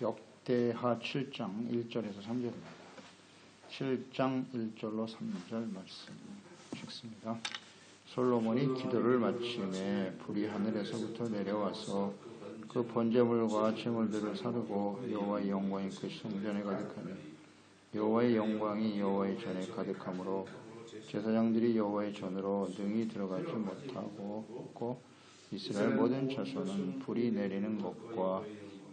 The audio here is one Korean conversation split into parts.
역대하 7장 1절에서 3절입니다. 7장 1절로 3절 말씀 읽습니다. 솔로몬이 기도를 마침에 불이 하늘에서부터 내려와서 그 번제물과 제물들을 사르고 여호와의 영광이 그 성전에 가득하니 여호와의 영광이 여호와의 전에 가득하므로 제사장들이 여호와의 전으로 능히 들어가지 못하고 이스라엘 모든 자손은 불이 내리는 것과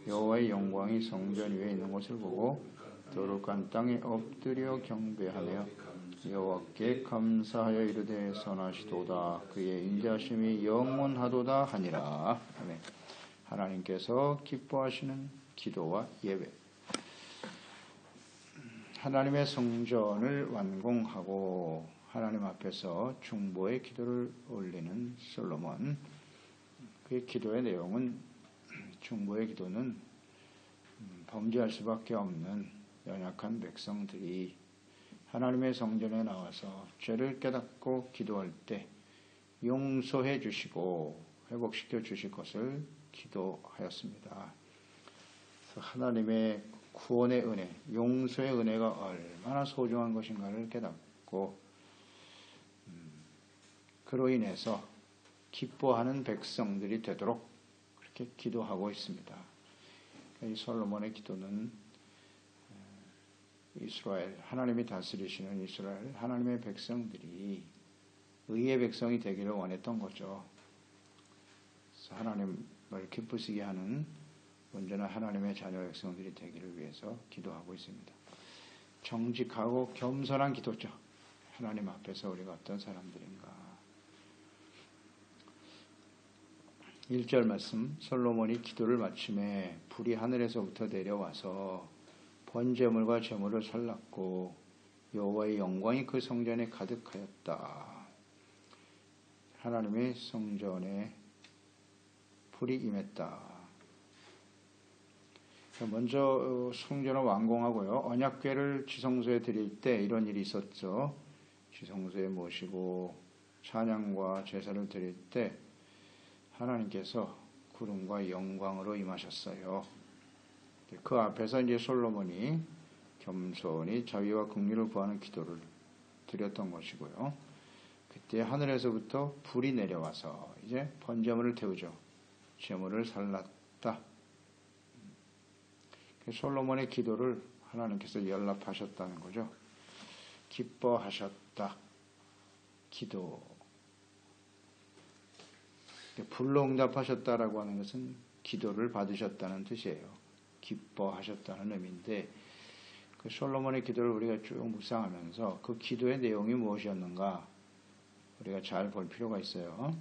여호와의 영광이 성전 위에 있는 것을 보고 거룩한 땅에 엎드려 경배하며 여호와께 감사하여 이르되 선하시도다 그의 인자하심이 영원하도다 하니라. 아멘. 하나님께서 기뻐하시는 기도와 예배. 하나님의 성전을 완공하고 하나님 앞에서 중보의 기도를 올리는 솔로몬. 그의 기도의 내용은 중보의 기도는 범죄할 수밖에 없는 연약한 백성들이 하나님의 성전에 나와서 죄를 깨닫고 기도할 때 용서해 주시고 회복시켜 주실 것을 기도하였습니다. 하나님의 구원의 은혜, 용서의 은혜가 얼마나 소중한 것인가를 깨닫고 그로 인해서 기뻐하는 백성들이 되도록 그렇게 기도하고 있습니다. 이 솔로몬의 기도는 이스라엘, 하나님이 다스리시는 이스라엘, 하나님의 백성들이 의의 백성이 되기를 원했던 거죠. 그래서 하나님을 기쁘시게 하는 온전한 하나님의 자녀 백성들이 되기를 위해서 기도하고 있습니다. 정직하고 겸손한 기도죠. 하나님 앞에서 우리가 어떤 사람들인가. 1절 말씀, 솔로몬이 기도를 마침에 불이 하늘에서부터 내려와서 번제물과 제물을 살랐고 여호와의 영광이 그 성전에 가득하였다. 하나님의 성전에 불이 임했다. 먼저 성전을 완공하고요. 언약궤를 지성소에 드릴 때 이런 일이 있었죠. 지성소에 모시고 찬양과 제사를 드릴 때 하나님께서 구름과 영광으로 임하셨어요. 그 앞에서 이제 솔로몬이 겸손히 자비와 긍휼을 구하는 기도를 드렸던 것이고요. 그때 하늘에서부터 불이 내려와서 이제 번제물을 태우죠. 제물을 살랐다. 솔로몬의 기도를 하나님께서 연락하셨다는 거죠. 기뻐하셨다. 기도. 불로 응답하셨다라고 하는 것은 기도를 받으셨다는 뜻이에요. 기뻐하셨다는 의미인데 그 솔로몬의 기도를 우리가 쭉 묵상하면서 그 기도의 내용이 무엇이었는가 우리가 잘 볼 필요가 있어요.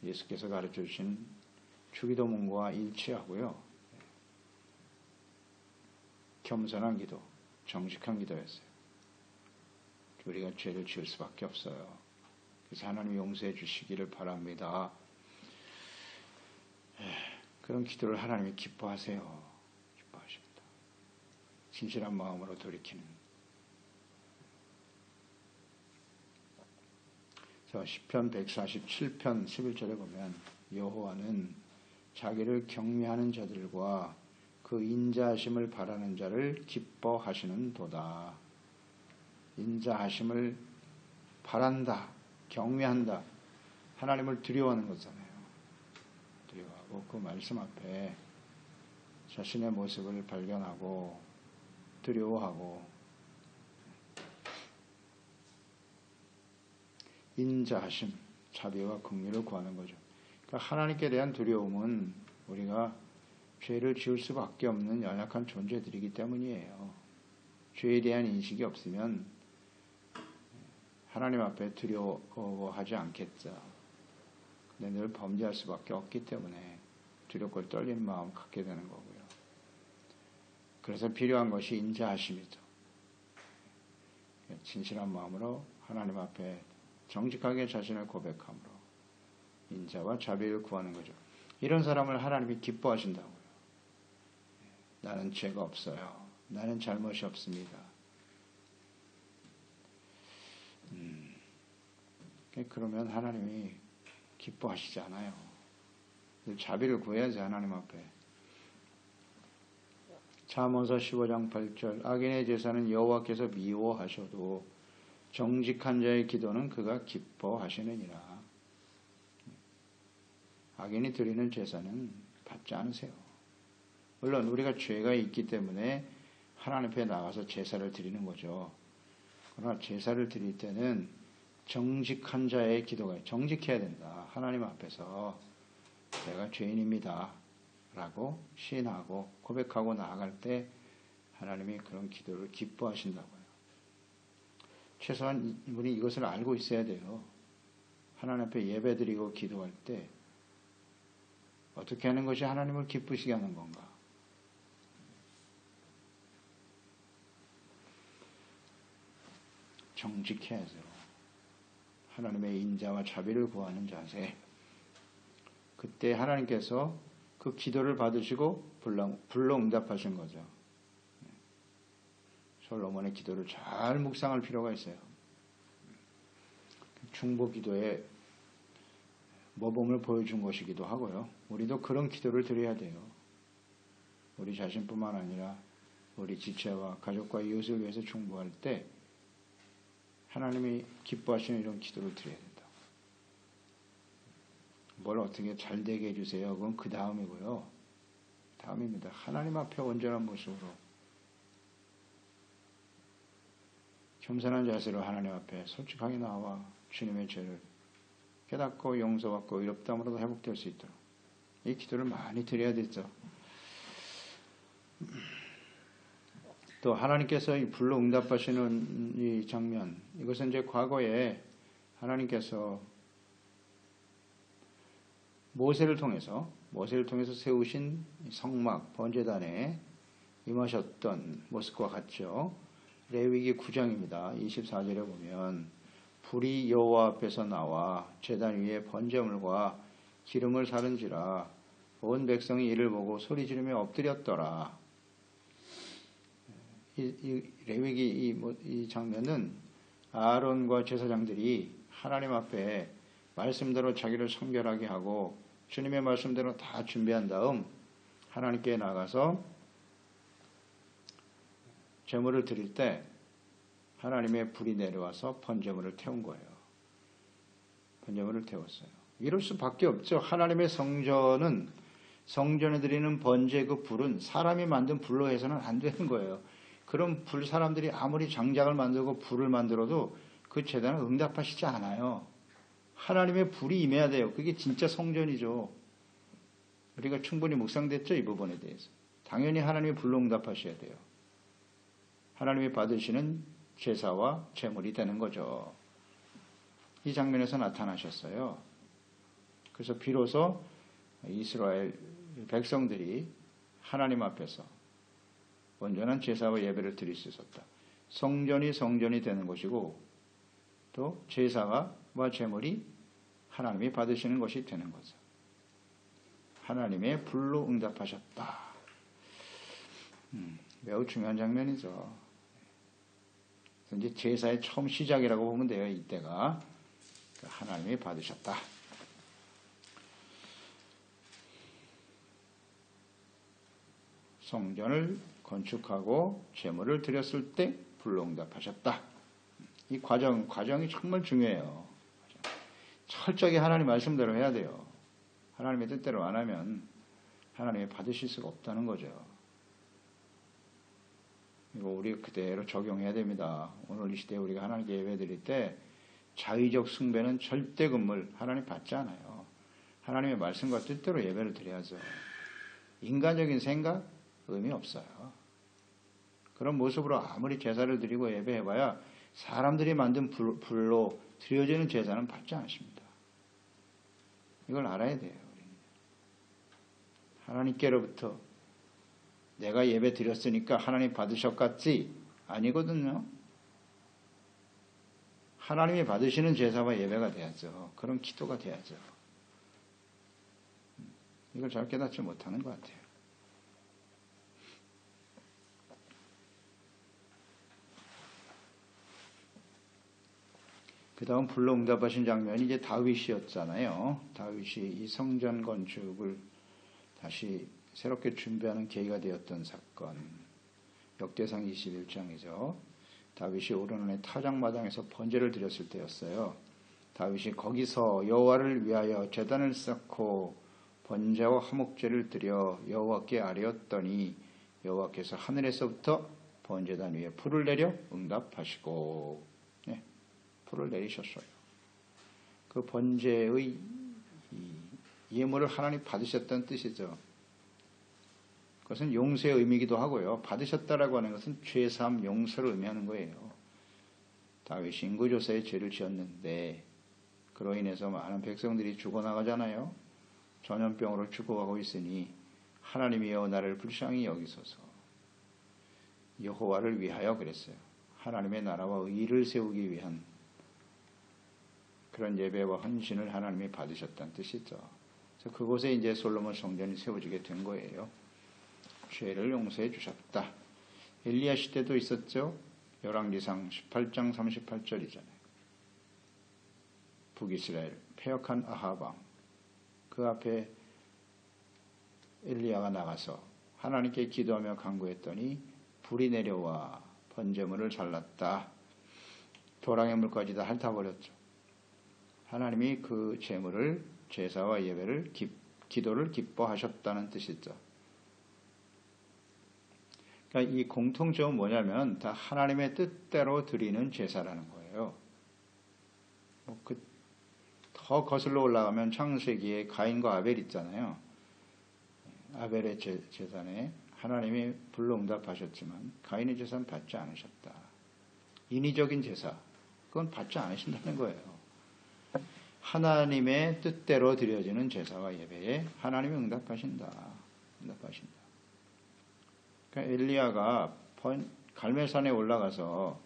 예수께서 가르쳐 주신 주기도문과 일치하고요. 겸손한 기도, 정직한 기도였어요. 우리가 죄를 지을 수밖에 없어요. 그래서 하나님 용서해 주시기를 바랍니다. 그런 기도를 하나님이 기뻐하세요. 기뻐하십니다. 진실한 마음으로 돌이키는. 시편 147편 11절에 보면 여호와는 자기를 경외하는 자들과 그 인자하심을 바라는 자를 기뻐하시는 도다. 인자하심을 바란다. 경외한다. 하나님을 두려워하는 거잖아요. 두려워하고 그 말씀 앞에 자신의 모습을 발견하고 두려워하고 인자하심, 자비와 긍휼을 구하는 거죠. 그러니까 하나님께 대한 두려움은 우리가 죄를 지을 수밖에 없는 연약한 존재들이기 때문이에요. 죄에 대한 인식이 없으면 하나님 앞에 두려워하지 않겠죠. 근데 늘 범죄할 수밖에 없기 때문에 두렵고 떨리는 마음을 갖게 되는 거고요. 그래서 필요한 것이 인자하심이죠. 진실한 마음으로 하나님 앞에 정직하게 자신을 고백함으로 인자와 자비를 구하는 거죠. 이런 사람을 하나님이 기뻐하신다고요. 나는 죄가 없어요. 나는 잘못이 없습니다. 그러면 하나님이 기뻐하시지 않아요. 자비를 구해야지 하나님 앞에. 잠언서 15장 8절 악인의 제사는 여호와께서 미워하셔도 정직한 자의 기도는 그가 기뻐하시느니라. 악인이 드리는 제사는 받지 않으세요. 물론 우리가 죄가 있기 때문에 하나님 앞에 나가서 제사를 드리는 거죠. 그러나 제사를 드릴 때는 정직한 자의 기도가 정직해야 된다. 하나님 앞에서 내가 죄인입니다 라고 시인하고 고백하고 나아갈 때 하나님이 그런 기도를 기뻐하신다고요. 최소한 우리 이것을 알고 있어야 돼요. 하나님 앞에 예배드리고 기도할 때 어떻게 하는 것이 하나님을 기쁘시게 하는 건가? 정직해야죠. 하나님의 인자와 자비를 구하는 자세. 그때 하나님께서 그 기도를 받으시고 불러 응답하신 거죠. 솔로몬의 기도를 잘 묵상할 필요가 있어요. 중보 기도의 모범을 보여준 것이기도 하고요. 우리도 그런 기도를 드려야 돼요. 우리 자신뿐만 아니라 우리 지체와 가족과 이웃을 위해서 중보할 때 하나님이 기뻐하시는 이런 기도를 드려야 된다. 뭘 어떻게 잘 되게 해주세요. 그건 그 다음이고요. 다음입니다. 하나님 앞에 온전한 모습으로 겸손한 자세로 하나님 앞에 솔직하게 나와 주님의 죄를 깨닫고 용서받고 의롭다함으로도 회복될 수 있도록 이 기도를 많이 드려야 되죠. 또 하나님께서 이 불로 응답하시는 이 장면, 이것은 이제 과거에 하나님께서 모세를 통해서 세우신 성막 번제단에 임하셨던 모습과 같죠. 레위기 9장입니다. 24절에 보면 불이 여호와 앞에서 나와 제단 위에 번제물과 기름을 사른지라 온 백성이 이를 보고 소리 지르며 엎드렸더라. 이 레위기 이 장면은 아론과 제사장들이 하나님 앞에 말씀대로 자기를 성결하게 하고 주님의 말씀대로 다 준비한 다음 하나님께 나가서 제물을 드릴 때 하나님의 불이 내려와서 번제물을 태운 거예요. 번제물을 태웠어요. 이럴 수밖에 없죠. 하나님의 성전에 드리는 번제 그 불은 사람이 만든 불로 해서는 안 되는 거예요. 그런 사람들이 아무리 장작을 만들고 불을 만들어도 그 제단은 응답하시지 않아요. 하나님의 불이 임해야 돼요. 그게 진짜 성전이죠. 우리가 충분히 묵상됐죠, 이 부분에 대해서. 당연히 하나님의 불로 응답하셔야 돼요. 하나님이 받으시는 제사와 제물이 되는 거죠. 이 장면에서 나타나셨어요. 그래서 비로소 이스라엘 백성들이 하나님 앞에서 온전한 제사와 예배를 드릴 수 있었다. 성전이 되는 것이고 또 제사와 제물이 하나님이 받으시는 것이 되는 거죠. 하나님의 불로 응답하셨다. 매우 중요한 장면이죠. 이제 제사의 처음 시작이라고 보면 돼요. 이때가 하나님이 받으셨다. 성전을 건축하고 제물을 드렸을 때 불로 응답하셨다. 이 과정이 정말 중요해요. 철저하게 하나님 말씀대로 해야 돼요. 하나님의 뜻대로 안 하면 하나님이 받으실 수가 없다는 거죠. 이거 우리 그대로 적용해야 됩니다. 오늘 이 시대에 우리가 하나님께 예배 드릴 때 자의적 숭배는 절대 금물 하나님 받지 않아요. 하나님의 말씀과 뜻대로 예배를 드려야죠. 인간적인 생각 의미 없어요. 그런 모습으로 아무리 제사를 드리고 예배해봐야 사람들이 만든 불로 드려지는 제사는 받지 않습니다. 이걸 알아야 돼요. 우리는. 하나님께로부터 내가 예배 드렸으니까 하나님 받으셨겠지? 아니거든요. 하나님이 받으시는 제사와 예배가 돼야죠. 그런 기도가 돼야죠. 이걸 잘 깨닫지 못하는 것 같아요. 그 다음 불로 응답하신 장면이 이제 다윗이었잖아요. 다윗이 이 성전 건축을 다시 새롭게 준비하는 계기가 되었던 사건. 역대상 21장이죠. 다윗이 오르논의 타작마당에서 번제를 드렸을 때였어요. 다윗이 거기서 여호와를 위하여 제단을 쌓고 번제와 화목제를 드려 여호와께 아뢰었더니 여호와께서 하늘에서부터 번제단 위에 불을 내려 응답하시고, 네, 불을 내리셨어요. 그 번제의 예물을 하나님 받으셨다는 뜻이죠. 그것은 용서의 의미이기도 하고요. 받으셨다라고 하는 것은 죄사함 용서를 의미하는 거예요. 다윗이 인구조사에 죄를 지었는데 그로 인해서 많은 백성들이 죽어나가잖아요. 전염병으로 죽어가고 있으니 하나님이여 나를 불쌍히 여기소서. 여호와를 위하여 그랬어요. 하나님의 나라와 의를 세우기 위한 그런 예배와 헌신을 하나님이 받으셨다는 뜻이죠. 그래서 그곳에 이제 솔로몬 성전이 세워지게 된 거예요. 죄를 용서해 주셨다. 엘리야 시대도 있었죠. 열왕기상 18장 38절이잖아요. 북이스라엘 패역한 아하방, 그 앞에 엘리야가 나가서 하나님께 기도하며 간구했더니 불이 내려와 번제물을 잘랐다. 도랑의 물까지 다 핥아버렸죠. 하나님이 그 제물을, 제사와 예배를, 기도를 기뻐하셨다는 뜻이죠. 그러니까 이 공통점은 뭐냐면 다 하나님의 뜻대로 드리는 제사라는 거예요. 더 거슬러 올라가면 창세기에 가인과 아벨 있잖아요. 아벨의 제단에 하나님이 불로 응답하셨지만 가인의 제사는 받지 않으셨다. 인위적인 제사, 그건 받지 않으신다는 거예요. 하나님의 뜻대로 드려지는 제사와 예배에 하나님이 응답하신다. 그러니까 엘리야가 갈멜산에 올라가서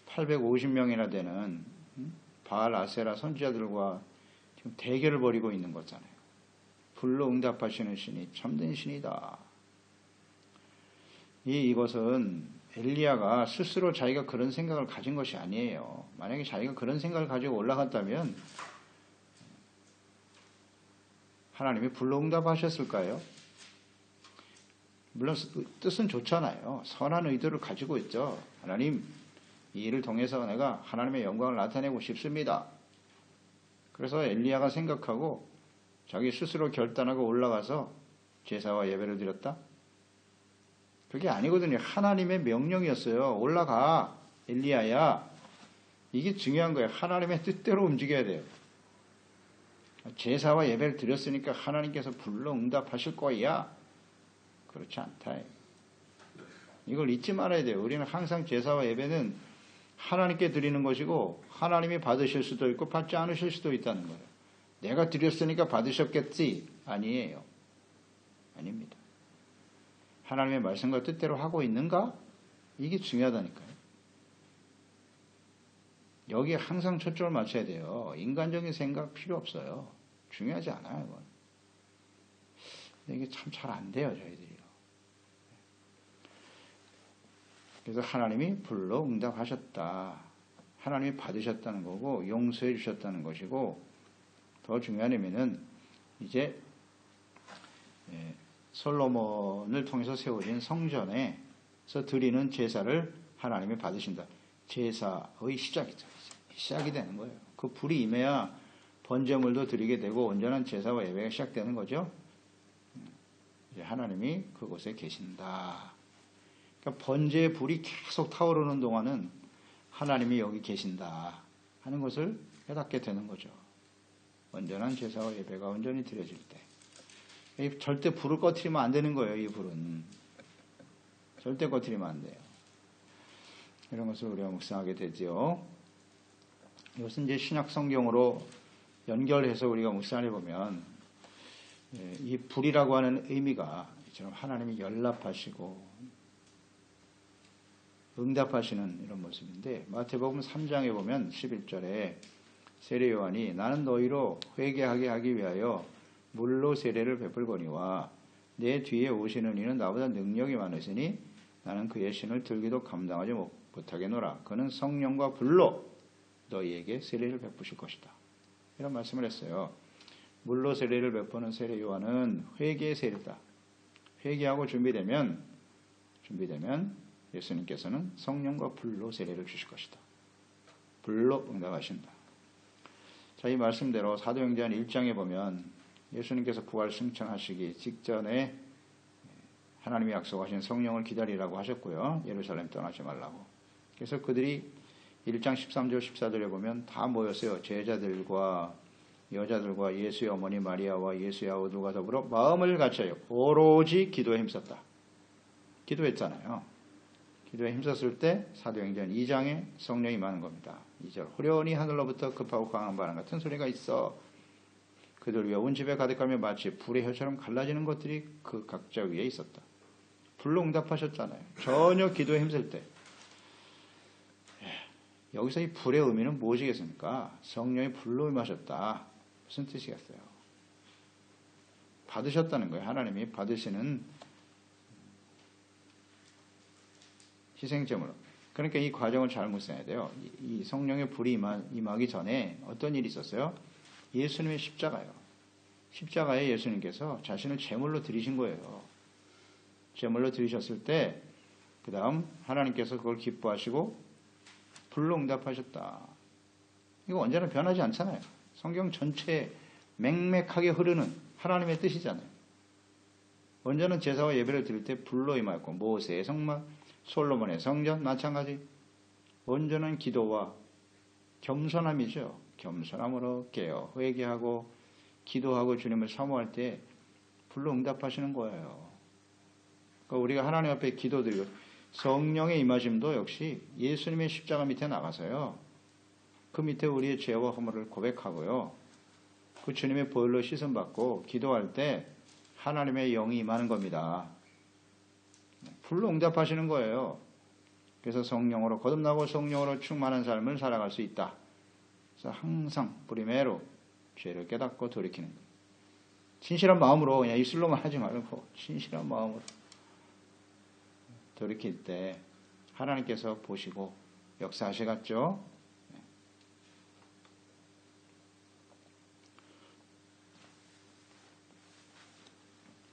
850명이나 되는 바알 아세라 선지자들과 지금 대결을 벌이고 있는 거잖아요. 불로 응답하시는 신이 참된 신이다. 이것은 엘리야가 스스로 자기가 그런 생각을 가진 것이 아니에요. 만약에 자기가 그런 생각을 가지고 올라갔다면 하나님이 불로 응답하셨을까요? 물론 뜻은 좋잖아요. 선한 의도를 가지고 있죠. 하나님, 이 일을 통해서 내가 하나님의 영광을 나타내고 싶습니다. 그래서 엘리야가 생각하고 자기 스스로 결단하고 올라가서 제사와 예배를 드렸다? 그게 아니거든요. 하나님의 명령이었어요. 올라가, 엘리야야. 이게 중요한 거예요. 하나님의 뜻대로 움직여야 돼요. 제사와 예배를 드렸으니까 하나님께서 불러 응답하실 거야. 그렇지 않다. 이걸 잊지 말아야 돼요. 우리는 항상 제사와 예배는 하나님께 드리는 것이고 하나님이 받으실 수도 있고 받지 않으실 수도 있다는 거예요. 내가 드렸으니까 받으셨겠지? 아니에요. 아닙니다. 하나님의 말씀과 뜻대로 하고 있는가? 이게 중요하다니까요. 여기에 항상 초점을 맞춰야 돼요. 인간적인 생각 필요 없어요. 중요하지 않아요. 이건. 근데 이게 참 잘 안 돼요. 저희들이요. 그래서 하나님이 불러 응답하셨다. 하나님이 받으셨다는 거고 용서해 주셨다는 것이고 더 중요한 의미는 이제 솔로몬을 통해서 세워진 성전에서 드리는 제사를 하나님이 받으신다. 제사의 시작이죠. 시작이 되는 거예요. 그 불이 임해야 번제물도 드리게 되고 온전한 제사와 예배가 시작되는 거죠. 이제 하나님이 그곳에 계신다. 그러니까 번제의 불이 계속 타오르는 동안은 하나님이 여기 계신다 하는 것을 깨닫게 되는 거죠. 온전한 제사와 예배가 온전히 드려질 때. 절대 불을 꺼트리면 안 되는 거예요. 이 불은. 절대 꺼트리면 안 돼요. 이런 것을 우리가 묵상하게 되죠. 이것은 이제 신약 성경으로 연결해서 우리가 묵상을 해보면 이 불이라고 하는 의미가 이처럼 하나님이 연락하시고 응답하시는 이런 모습인데 마태복음 3장에 보면 11절에 세례 요한이 나는 너희로 회개하게 하기 위하여 물로 세례를 베풀거니와 내 뒤에 오시는 이는 나보다 능력이 많으시니 나는 그의 신을 들기도 감당하지 못하겠노라. 그는 성령과 불로 너희에게 세례를 베푸실 것이다. 이런 말씀을 했어요. 물로 세례를 베푸는 세례 요한은 회개의 세례다. 회개하고 준비되면 예수님께서는 성령과 불로 세례를 주실 것이다. 불로 응답하신다. 자, 이 말씀대로 사도행전 1장에 보면 예수님께서 부활 승천하시기 직전에 하나님이 약속하신 성령을 기다리라고 하셨고요. 예루살렘 떠나지 말라고. 그래서 그들이 1장 13절 14절에 보면 다 모였어요. 제자들과 여자들과 예수의 어머니 마리아와 예수의 아우들과 더불어 마음을 같이하여 오로지 기도에 힘썼다. 기도했잖아요. 기도에 힘썼을 때 사도행전 2장에 성령이 임하는 겁니다. 2절 후련히 하늘로부터 급하고 강한 바람 같은 소리가 있어 그들 위에 온 집에 가득하며 마치 불의 혀처럼 갈라지는 것들이 그 각자 위에 있었다. 불로 응답하셨잖아요. 전혀 기도에 힘쓸 때. 여기서 이 불의 의미는 무엇이겠습니까? 성령이 불로 임하셨다. 무슨 뜻이겠어요? 받으셨다는 거예요. 하나님이 받으시는 희생제물로. 그러니까 이 과정을 잘 묵상해야 돼요. 이 성령의 불이 임하기 전에 어떤 일이 있었어요? 예수님의 십자가요. 십자가에 예수님께서 자신을 제물로 드리신 거예요. 제물로 드리셨을 때 그 다음 하나님께서 그걸 기뻐하시고 불로 응답하셨다. 이거 언제나 변하지 않잖아요. 성경 전체에 맹맥하게 흐르는 하나님의 뜻이잖아요. 언제는 제사와 예배를 드릴 때 불로 임하였고 모세의 성막, 솔로몬의 성전 마찬가지. 언제는 기도와 겸손함이죠. 겸손함으로 깨어 회개하고 기도하고 주님을 사모할 때 불로 응답하시는 거예요. 그러니까 우리가 하나님 앞에 기도드리고 성령의 임하심도 역시 예수님의 십자가 밑에 나가서요. 그 밑에 우리의 죄와 허물을 고백하고요. 그 주님의 보혈로 씻음받고 기도할 때 하나님의 영이 임하는 겁니다. 불로 응답하시는 거예요. 그래서 성령으로 거듭나고 성령으로 충만한 삶을 살아갈 수 있다. 그래서 항상 뿌리매로 죄를 깨닫고 돌이키는 거예요. 진실한 마음으로 그냥 입술로만 하지 말고 진실한 마음으로 돌이킬 때 하나님께서 보시고 역사하시겠죠.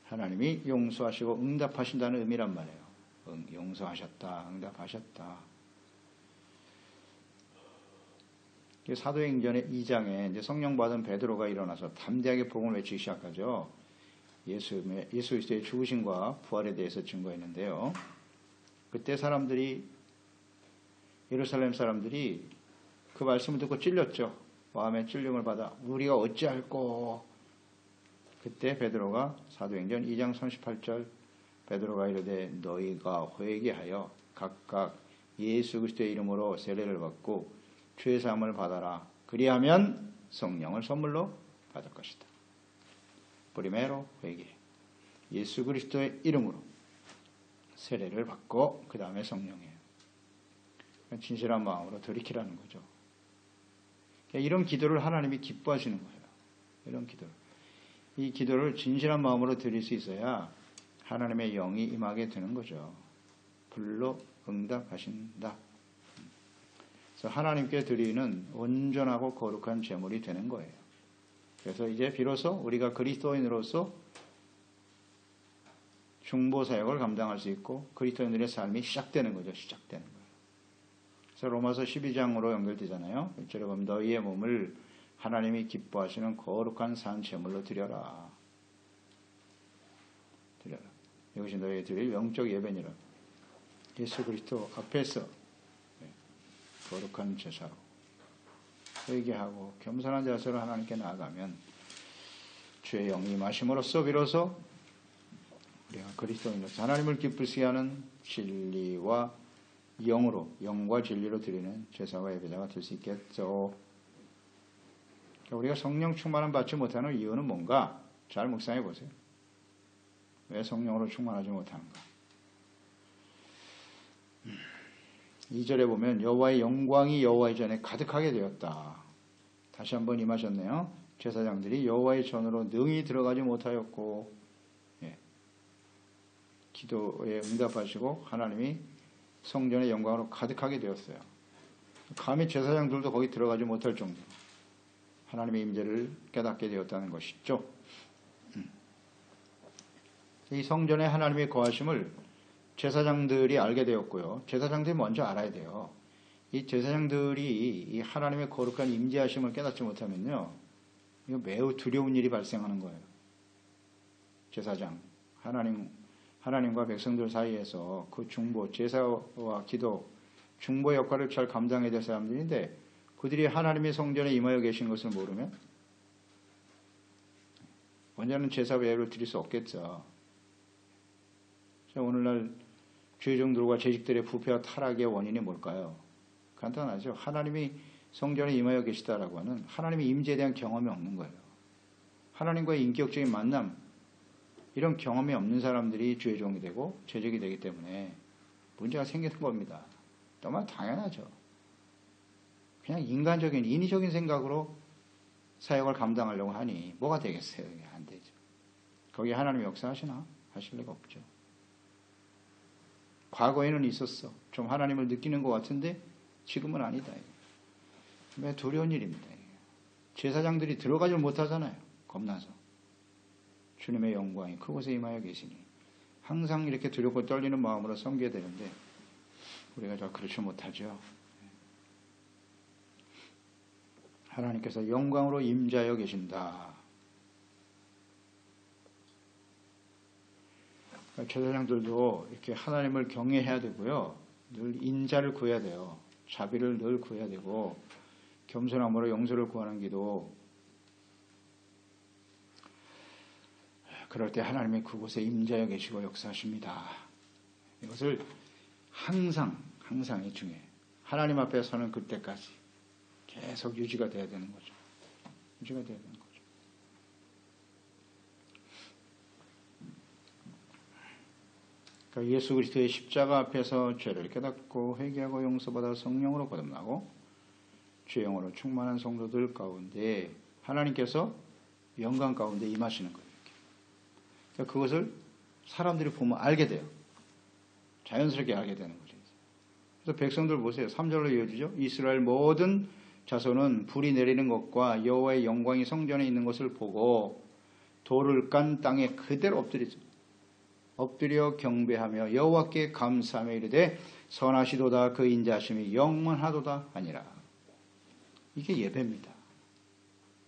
하나님이 용서하시고 응답하신다는 의미란 말이에요. 용서하셨다, 응답하셨다. 사도행전의 2장에 이제 성령 받은 베드로가 일어나서 담대하게 복음을 외치기 시작하죠. 예수 그리스도의 죽으심과 부활에 대해서 증거했는데요. 그때 예루살렘 사람들이 그 말씀을 듣고 찔렸죠. 마음의 찔림을 받아 우리가 어찌할꼬. 그때 베드로가 사도행전 2장 38절 베드로가 이르되 너희가 회개하여 각각 예수 그리스도의 이름으로 세례를 받고 죄 사함을 받아라. 그리하면 성령을 선물로 받을 것이다. 뿌리매로 회개. 예수 그리스도의 이름으로 세례를 받고 그 다음에 성령이에요. 진실한 마음으로 돌이키라는 거죠. 이런 기도를 하나님이 기뻐하시는 거예요. 이런 기도를. 이 기도를 진실한 마음으로 드릴 수 있어야 하나님의 영이 임하게 되는 거죠. 불로 응답하신다. 그래서 하나님께 드리는 온전하고 거룩한 제물이 되는 거예요. 그래서 이제 비로소 우리가 그리스도인으로서 중보 사역을 감당할 수 있고 그리스도인들의 삶이 시작되는 거죠. 시작되는 거예요. 그래서 로마서 12장으로 연결되잖아요. 1절에 보면 너희의 몸을 하나님이 기뻐하시는 거룩한 산 제물로 드려라. 드려라. 이것이 너희에 드릴 영적 예배니라. 예수 그리스도 앞에서 거룩한 제사로 회개하고 겸손한 자세로 하나님께 나아가면 주의 영이 임하심으로써 비로소 우리가 그리스도인으로서 하나님을 기쁘시게 하는 진리와 영으로 영과 진리로 드리는 제사와 예배자가 될 수 있겠죠. 우리가 성령 충만을 받지 못하는 이유는 뭔가? 잘 묵상해 보세요. 왜 성령으로 충만하지 못하는가? 2절에 보면 여호와의 영광이 여호와의 전에 가득하게 되었다. 다시 한번 임하셨네요. 제사장들이 여호와의 전으로 능히 들어가지 못하였고 기도에 응답하시고 하나님이 성전의 영광으로 가득하게 되었어요. 감히 제사장들도 거기 들어가지 못할 정도로 하나님의 임재를 깨닫게 되었다는 것이죠. 이 성전에 하나님의 거하심을 제사장들이 알게 되었고요. 제사장들이 먼저 알아야 돼요. 이 제사장들이 이 하나님의 거룩한 임재하심을 깨닫지 못하면요, 이거 매우 두려운 일이 발생하는 거예요. 제사장, 하나님과 백성들 사이에서 그 중보, 제사와 기도, 중보 역할을 잘 감당해야 될 사람들인데, 그들이 하나님의 성전에 임하여 계신 것을 모르면 언제는 제사 외를 드릴 수 없겠죠. 오늘날 죄종들과 재직들의 부패와 타락의 원인이 뭘까요? 간단하죠. 하나님이 성전에 임하여 계시다라고 하는 하나님의 임재에 대한 경험이 없는 거예요. 하나님과의 인격적인 만남, 이런 경험이 없는 사람들이 죄종이 되고 죄적이 되기 때문에 문제가 생기는 겁니다. 너무 당연하죠. 그냥 인간적인, 인위적인 생각으로 사역을 감당하려고 하니 뭐가 되겠어요? 이게 안 되죠. 거기에 하나님 역사하시나? 하실 리가 없죠. 과거에는 있었어. 좀 하나님을 느끼는 것 같은데 지금은 아니다. 왜 두려운 일입니다. 제사장들이 들어가지 못하잖아요. 겁나서. 주님의 영광이 그곳에 임하여 계시니 항상 이렇게 두렵고 떨리는 마음으로 섬겨야 되는데 우리가 잘 그렇지 못하죠. 하나님께서 영광으로 임자여 계신다. 제사장들도 이렇게 하나님을 경외해야 되고요. 늘 인자를 구해야 돼요. 자비를 늘 구해야 되고 겸손함으로 용서를 구하는 기도. 그럴 때 하나님이 그곳에 임자여 계시고 역사하십니다. 이것을 항상 이 중에 하나님 앞에 서는 그때까지 계속 유지가 돼야 되는 거죠. 유지가 돼야 되는 거죠. 그러니까 예수 그리스도의 십자가 앞에서 죄를 깨닫고 회개하고 용서받아 성령으로 거듭나고 죄영으로 충만한 성도들 가운데 하나님께서 영광 가운데 임하시는 거예요. 그러니까 그것을 사람들이 보면 알게 돼요. 자연스럽게 알게 되는 거죠. 그래서 백성들 보세요. 3절로 이어지죠. 이스라엘 모든 자손은 불이 내리는 것과 여호와의 영광이 성전에 있는 것을 보고 돌을 깐 땅에 그대로 엎드리죠. 엎드려 경배하며 여호와께 감사하며 이르되 선하시도다 그 인자하심이 영원하도다 아니라. 이게 예배입니다.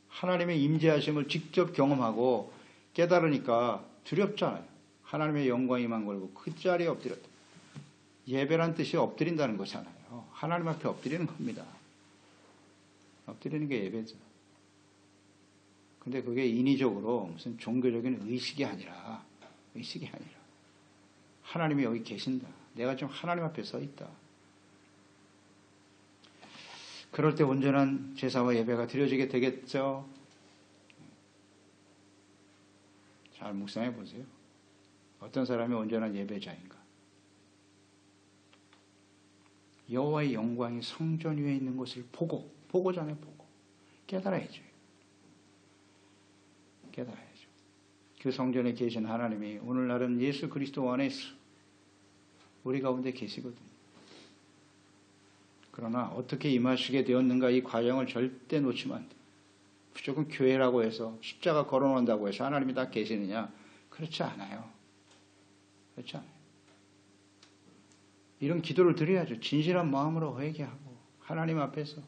하나님의 임재하심을 직접 경험하고 깨달으니까 두렵잖아요. 하나님의 영광이 임한 걸고 그 자리에 엎드렸다. 예배란 뜻이 엎드린다는 거잖아요. 하나님 앞에 엎드리는 겁니다. 엎드리는 게 예배죠. 근데 그게 인위적으로 무슨 종교적인 의식이 아니라 하나님이 여기 계신다. 내가 지금 하나님 앞에 서 있다. 그럴 때 온전한 제사와 예배가 드려지게 되겠죠. 잘 묵상해 보세요. 어떤 사람이 온전한 예배자인가? 여호와의 영광이 성전 위에 있는 것을 보고잖아요. 보고 깨달아야죠. 그 성전에 계신 하나님이 오늘날은 예수 그리스도 안에서 우리 가운데 계시거든요. 그러나 어떻게 임하시게 되었는가 이 과정을 절대 놓치면 안 돼요. 무조건 교회라고 해서 십자가 걸어놓는다고 해서 하나님이 다 계시느냐? 그렇지 않아요. 이런 기도를 드려야죠. 진실한 마음으로 회개하고 하나님 앞에서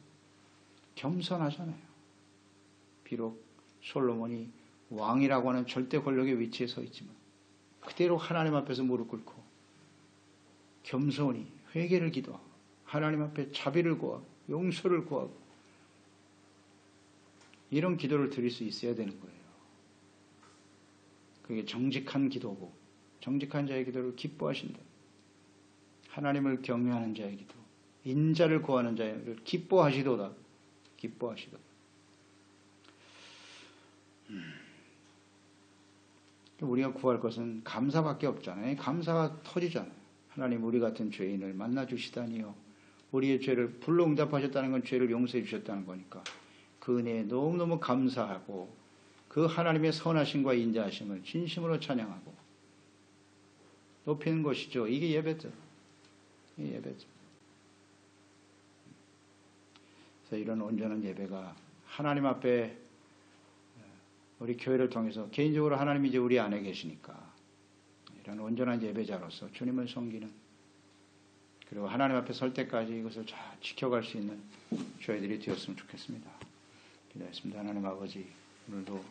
겸손하잖아요. 비록 솔로몬이 왕이라고 하는 절대 권력의 위치에 서 있지만 그대로 하나님 앞에서 무릎 꿇고 겸손히 회개를 기도하고 하나님 앞에 자비를 구하고 용서를 구하고 이런 기도를 드릴 수 있어야 되는 거예요. 그게 정직한 기도고 정직한 자의 기도를 기뻐하신다. 하나님을 경외하는 자의 기도, 인자를 구하는 자를 기뻐하시도다. 우리가 구할 것은 감사밖에 없잖아요. 감사가 터지잖아요. 하나님 우리 같은 죄인을 만나 주시다니요. 우리의 죄를 불로 응답하셨다는 건 죄를 용서해 주셨다는 거니까 그 은혜에 너무너무 감사하고 그 하나님의 선하심과 인자하심을 진심으로 찬양하고 높이는 것이죠. 이게 예배죠. 그래서 이런 온전한 예배가 하나님 앞에 우리 교회를 통해서 개인적으로 하나님이 이제 우리 안에 계시니까 이런 온전한 예배자로서 주님을 섬기는, 그리고 하나님 앞에 설 때까지 이것을 잘 지켜갈 수 있는 저희들이 되었으면 좋겠습니다. 기도했습니다. 하나님 아버지, 오늘도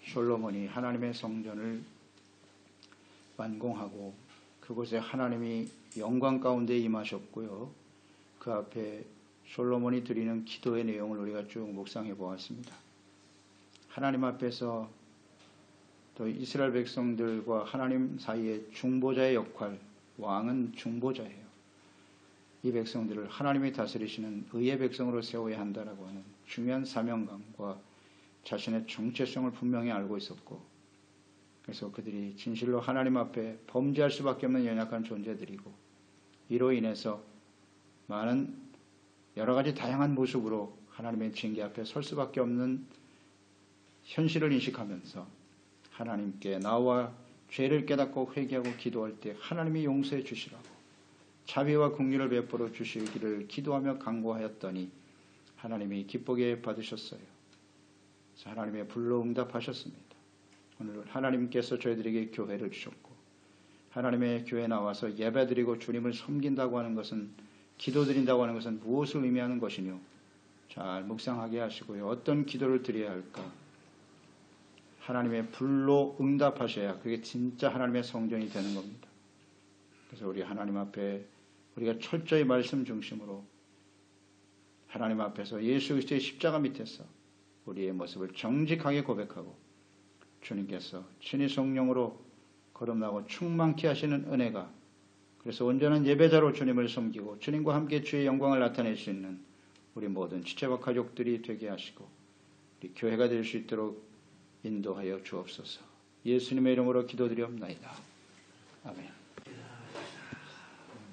솔로몬이 하나님의 성전을 완공하고 그곳에 하나님이 영광 가운데 임하셨고요. 그 앞에 솔로몬이 드리는 기도의 내용을 우리가 쭉 묵상해 보았습니다. 하나님 앞에서 또 이스라엘 백성들과 하나님 사이의 중보자의 역할, 왕은 중보자예요. 이 백성들을 하나님이 다스리시는 의의 백성으로 세워야 한다라고 하는 중요한 사명감과 자신의 정체성을 분명히 알고 있었고, 그래서 그들이 진실로 하나님 앞에 범죄할 수밖에 없는 연약한 존재들이고, 이로 인해서 많은 여러 가지 다양한 모습으로 하나님의 징계 앞에 설 수밖에 없는 현실을 인식하면서 하나님께 나와 죄를 깨닫고 회개하고 기도할 때 하나님이 용서해 주시라고 자비와 긍휼을 베풀어 주시기를 기도하며 간구하였더니 하나님이 기쁘게 받으셨어요. 그래서 하나님의 불로 응답하셨습니다. 오늘 하나님께서 저희들에게 교회를 주셨고, 하나님의 교회에 나와서 예배드리고 주님을 섬긴다고 하는 것은, 기도드린다고 하는 것은 무엇을 의미하는 것이뇨? 잘 묵상하게 하시고요. 어떤 기도를 드려야 할까? 하나님의 불로 응답하셔야 그게 진짜 하나님의 성전이 되는 겁니다. 그래서 우리 하나님 앞에 우리가 철저히 말씀 중심으로 하나님 앞에서 예수 그리스도의 십자가 밑에서 우리의 모습을 정직하게 고백하고, 주님께서 친히 성령으로 거듭나고 충만케 하시는 은혜가, 그래서 온전한 예배자로 주님을 섬기고 주님과 함께 주의 영광을 나타낼 수 있는 우리 모든 지체와 가족들이 되게 하시고 우리 교회가 될 수 있도록 인도하여 주옵소서. 예수님의 이름으로 기도드리옵나이다. 아멘.